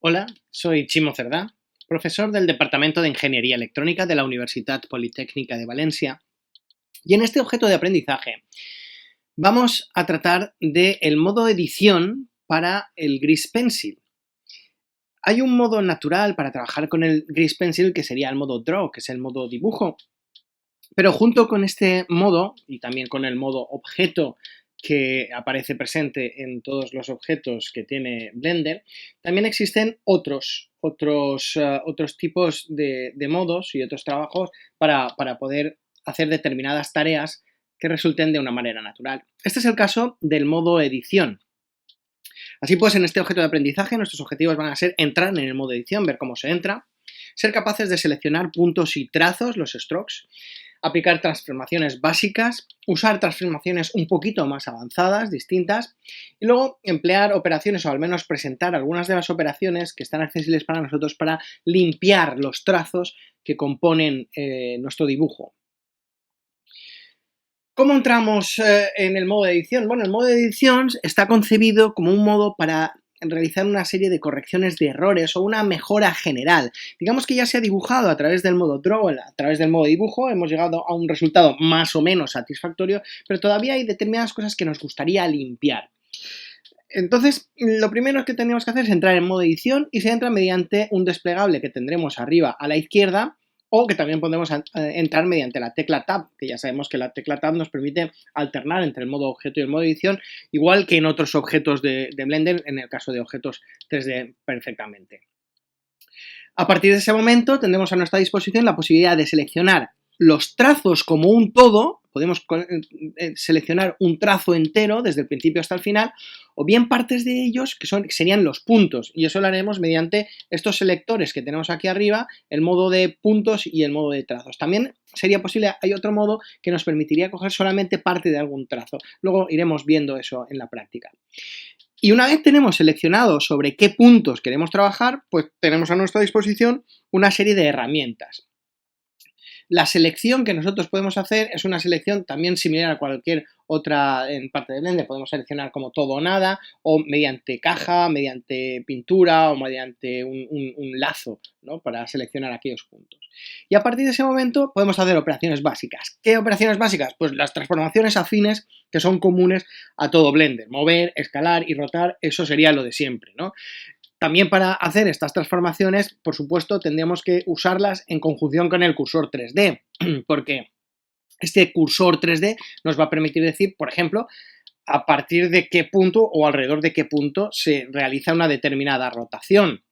Hola, soy Chimo Cerdá, profesor del Departamento de Ingeniería Electrónica de la Universidad Politécnica de Valencia. Y en este objeto de aprendizaje vamos a tratar del modo edición para el Grease Pencil. Hay un modo natural para trabajar con el Grease Pencil que sería el modo Draw, que es el modo dibujo. Pero junto con este modo y también con el modo objeto que aparece presente en todos los objetos que tiene Blender, también existen otros tipos de modos y otros trabajos para poder hacer determinadas tareas que resulten de una manera natural. Este es el caso del modo edición. Así pues, en este objeto de aprendizaje, nuestros objetivos van a ser entrar en el modo edición, ver cómo se entra, ser capaces de seleccionar puntos y trazos, los strokes, aplicar transformaciones básicas, usar transformaciones un poquito más avanzadas, distintas, y luego emplear operaciones o al menos presentar algunas de las operaciones que están accesibles para nosotros para limpiar los trazos que componen nuestro dibujo. ¿Cómo entramos en el modo de edición? Bueno, el modo de edición está concebido como un modo para realizar una serie de correcciones de errores o una mejora general. Digamos que ya se ha dibujado a través del modo Draw, a través del modo dibujo, hemos llegado a un resultado más o menos satisfactorio, pero todavía hay determinadas cosas que nos gustaría limpiar. Entonces, lo primero que tenemos que hacer es entrar en modo edición y se entra mediante un desplegable que tendremos arriba a la izquierda o que también podemos entrar mediante la tecla Tab, que ya sabemos que la tecla Tab nos permite alternar entre el modo objeto y el modo edición, igual que en otros objetos de Blender, en el caso de objetos 3D perfectamente. A partir de ese momento tendremos a nuestra disposición la posibilidad de seleccionar los trazos como un todo, podemos seleccionar un trazo entero desde el principio hasta el final, o bien partes de ellos que serían los puntos, y eso lo haremos mediante estos selectores que tenemos aquí arriba, el modo de puntos y el modo de trazos. También sería posible, hay otro modo que nos permitiría coger solamente parte de algún trazo. Luego iremos viendo eso en la práctica. Y una vez tenemos seleccionado sobre qué puntos queremos trabajar, pues tenemos a nuestra disposición una serie de herramientas. La selección que nosotros podemos hacer es una selección también similar a cualquier otra en parte de Blender. Podemos seleccionar como todo o nada, o mediante caja, mediante pintura o mediante un lazo, ¿no? Para seleccionar aquellos puntos. Y a partir de ese momento podemos hacer operaciones básicas. ¿Qué operaciones básicas? Pues las transformaciones afines que son comunes a todo Blender. Mover, escalar y rotar, eso sería lo de siempre, ¿no? También para hacer estas transformaciones, por supuesto, tendríamos que usarlas en conjunción con el cursor 3D, porque este cursor 3D nos va a permitir decir, por ejemplo, a partir de qué punto o alrededor de qué punto se realiza una determinada rotación.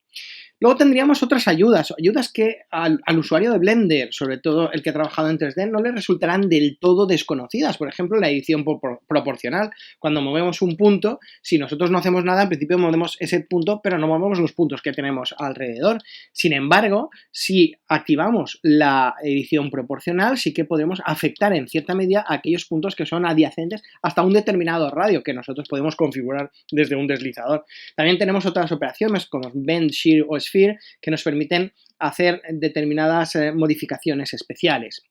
Luego tendríamos otras ayudas que al usuario de Blender, sobre todo el que ha trabajado en 3D, no le resultarán del todo desconocidas. Por ejemplo, la edición proporcional. Cuando movemos un punto, si nosotros no hacemos nada, en principio movemos ese punto, pero no movemos los puntos que tenemos alrededor. Sin embargo, si activamos la edición proporcional, sí que podemos afectar en cierta medida a aquellos puntos que son adyacentes hasta un determinado radio que nosotros podemos configurar desde un deslizador. También tenemos otras operaciones como Bend, Shear o Sphere que nos permiten hacer determinadas modificaciones especiales.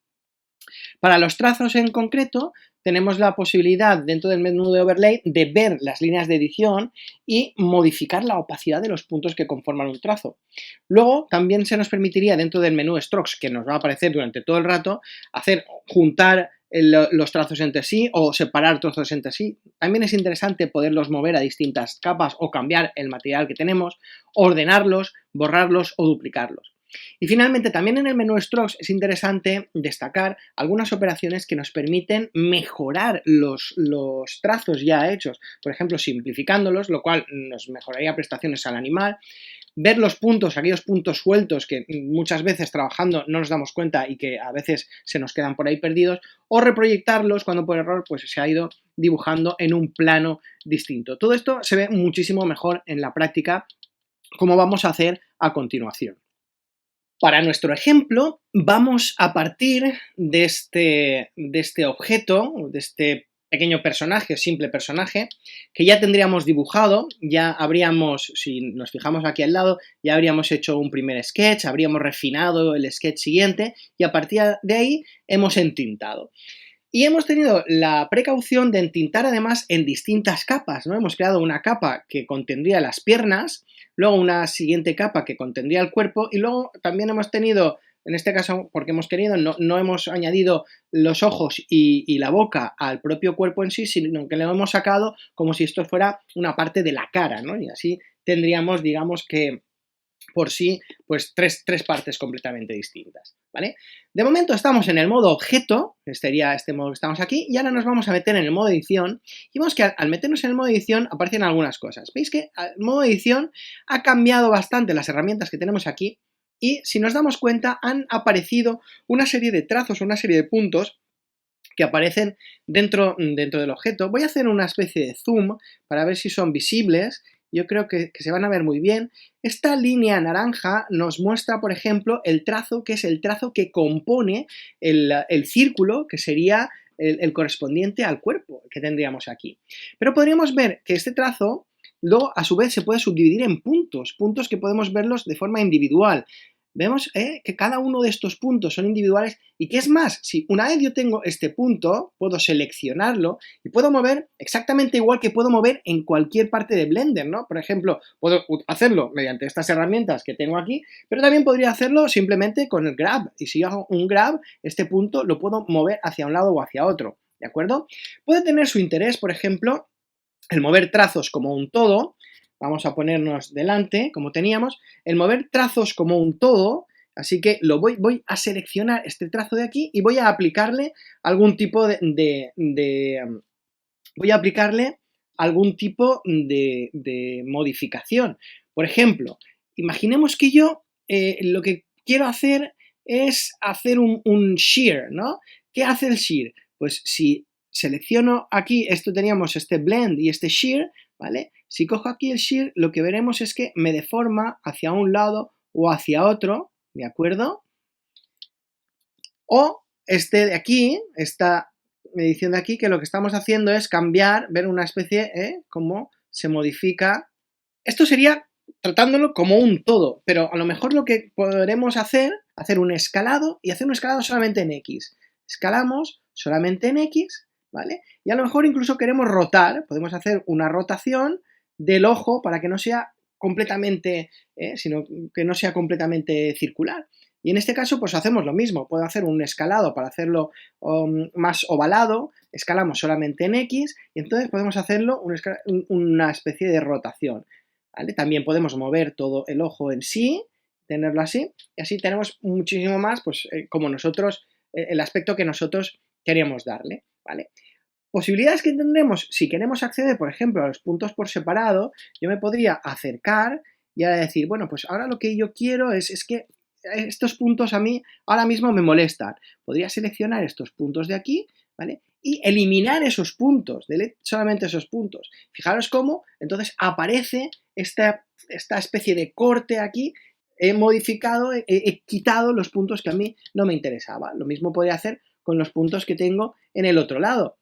Para los trazos en concreto, tenemos la posibilidad dentro del menú de Overlay de ver las líneas de edición y modificar la opacidad de los puntos que conforman un trazo. Luego, también se nos permitiría dentro del menú Strokes, que nos va a aparecer durante todo el rato, juntar los trazos entre sí o separar trozos entre sí. También es interesante poderlos mover a distintas capas o cambiar el material que tenemos, ordenarlos, borrarlos o duplicarlos. Y finalmente, también en el menú Strokes es interesante destacar algunas operaciones que nos permiten mejorar los trazos ya hechos, por ejemplo, simplificándolos, lo cual nos mejoraría prestaciones al animal, ver los puntos, aquellos puntos sueltos que muchas veces trabajando no nos damos cuenta y que a veces se nos quedan por ahí perdidos, o reproyectarlos cuando por error pues se ha ido dibujando en un plano distinto. Todo esto se ve muchísimo mejor en la práctica, como vamos a hacer a continuación. Para nuestro ejemplo, vamos a partir de este objeto, de este pequeño personaje, simple personaje, que ya tendríamos dibujado, ya habríamos, si nos fijamos aquí al lado, ya habríamos hecho un primer sketch, habríamos refinado el sketch siguiente y a partir de ahí hemos entintado. Y hemos tenido la precaución de entintar además en distintas capas, ¿no? Hemos creado una capa que contendría las piernas, luego una siguiente capa que contendría el cuerpo y luego también hemos tenido, en este caso porque hemos querido, no hemos añadido los ojos y la boca al propio cuerpo en sí, sino que le hemos sacado como si esto fuera una parte de la cara, ¿no? Y así tendríamos, digamos que por sí, pues tres partes completamente distintas, ¿vale? De momento estamos en el modo objeto, que sería este modo que estamos aquí, y ahora nos vamos a meter en el modo edición, y vemos que al meternos en el modo edición aparecen algunas cosas. Veis que el modo edición ha cambiado bastante las herramientas que tenemos aquí, y si nos damos cuenta han aparecido una serie de trazos, una serie de puntos que aparecen dentro del objeto. Voy a hacer una especie de zoom para ver si son visibles. Yo creo que se van a ver muy bien. Esta línea naranja nos muestra, por ejemplo, el trazo, que es el trazo que compone el círculo, que sería el correspondiente al cuerpo que tendríamos aquí. Pero podríamos ver que este trazo, luego, a su vez, se puede subdividir en puntos que podemos verlos de forma individual. Vemos que cada uno de estos puntos son individuales y que es más, si una vez yo tengo este punto, puedo seleccionarlo y puedo mover exactamente igual que puedo mover en cualquier parte de Blender, ¿no? Por ejemplo, puedo hacerlo mediante estas herramientas que tengo aquí, pero también podría hacerlo simplemente con el grab. Y si hago un grab, este punto lo puedo mover hacia un lado o hacia otro, ¿de acuerdo? Puede tener su interés, por ejemplo, el mover trazos como un todo. Vamos a ponernos delante, como teníamos, el mover trazos como un todo, así que voy a seleccionar este trazo de aquí y voy a aplicarle algún tipo de modificación. Por ejemplo, imaginemos que yo lo que quiero hacer es hacer un shear, ¿no? ¿Qué hace el shear? Pues si selecciono aquí, teníamos este blend y este shear, ¿vale? Si cojo aquí el shear, lo que veremos es que me deforma hacia un lado o hacia otro, ¿de acuerdo? O este de aquí, esta medición de aquí, que lo que estamos haciendo es cambiar, ver una especie, cómo se modifica. Esto sería tratándolo como un todo, pero a lo mejor lo que podremos hacer un escalado y hacer un escalado solamente en X. Escalamos solamente en X, ¿vale? Y a lo mejor incluso queremos rotar, podemos hacer una rotación del ojo para que no sea completamente, sino que no sea completamente circular. Y en este caso, pues hacemos lo mismo. Puedo hacer un escalado para hacerlo más ovalado, escalamos solamente en X y entonces podemos hacerlo una especie de rotación, ¿vale? También podemos mover todo el ojo en sí, tenerlo así, y así tenemos muchísimo más, pues, como nosotros, el aspecto que nosotros queríamos darle, ¿vale? Posibilidades que tendremos si queremos acceder, por ejemplo, a los puntos por separado, yo me podría acercar y ahora decir, bueno, pues ahora lo que yo quiero es que estos puntos a mí ahora mismo me molestan. Podría seleccionar estos puntos de aquí, ¿vale? Y eliminar esos puntos, solamente esos puntos. Fijaros cómo entonces aparece esta especie de corte aquí. He modificado, he quitado los puntos que a mí no me interesaba. Lo mismo podría hacer con los puntos que tengo en el otro lado.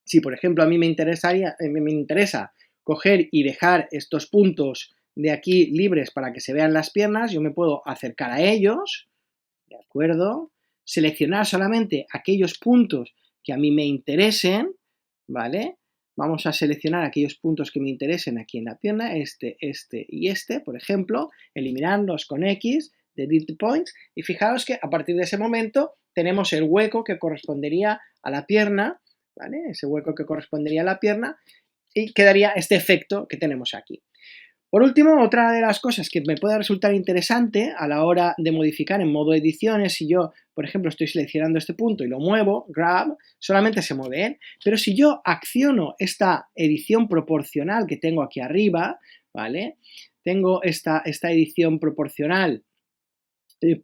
Si, por ejemplo, a mí me interesa coger y dejar estos puntos de aquí libres para que se vean las piernas, yo me puedo acercar a ellos, ¿de acuerdo? Seleccionar solamente aquellos puntos que a mí me interesen, ¿vale? Vamos a seleccionar aquellos puntos que me interesen aquí en la pierna, este y este, por ejemplo, eliminarlos con X, delete points, y fijaros que a partir de ese momento tenemos el hueco que correspondería a la pierna, ¿vale? Ese hueco que correspondería a la pierna y quedaría este efecto que tenemos aquí. Por último, otra de las cosas que me puede resultar interesante a la hora de modificar en modo edición es si yo, por ejemplo, estoy seleccionando este punto y lo muevo, grab, solamente se mueve él, pero si yo acciono esta edición proporcional que tengo aquí arriba, ¿vale? Tengo esta edición proporcional,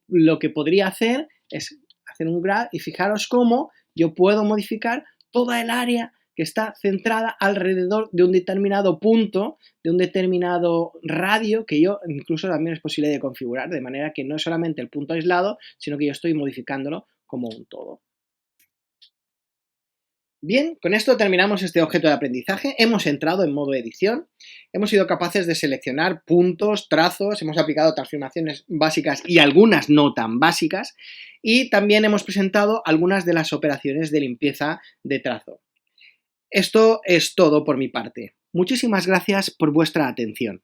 lo que podría hacer es hacer un grab y fijaros cómo yo puedo modificar toda el área que está centrada alrededor de un determinado punto, de un determinado radio, que yo incluso también es posible de configurar, de manera que no es solamente el punto aislado, sino que yo estoy modificándolo como un todo. Bien, con esto terminamos este objeto de aprendizaje. Hemos entrado en modo edición, hemos sido capaces de seleccionar puntos, trazos, hemos aplicado transformaciones básicas y algunas no tan básicas, y también hemos presentado algunas de las operaciones de limpieza de trazo. Esto es todo por mi parte. Muchísimas gracias por vuestra atención.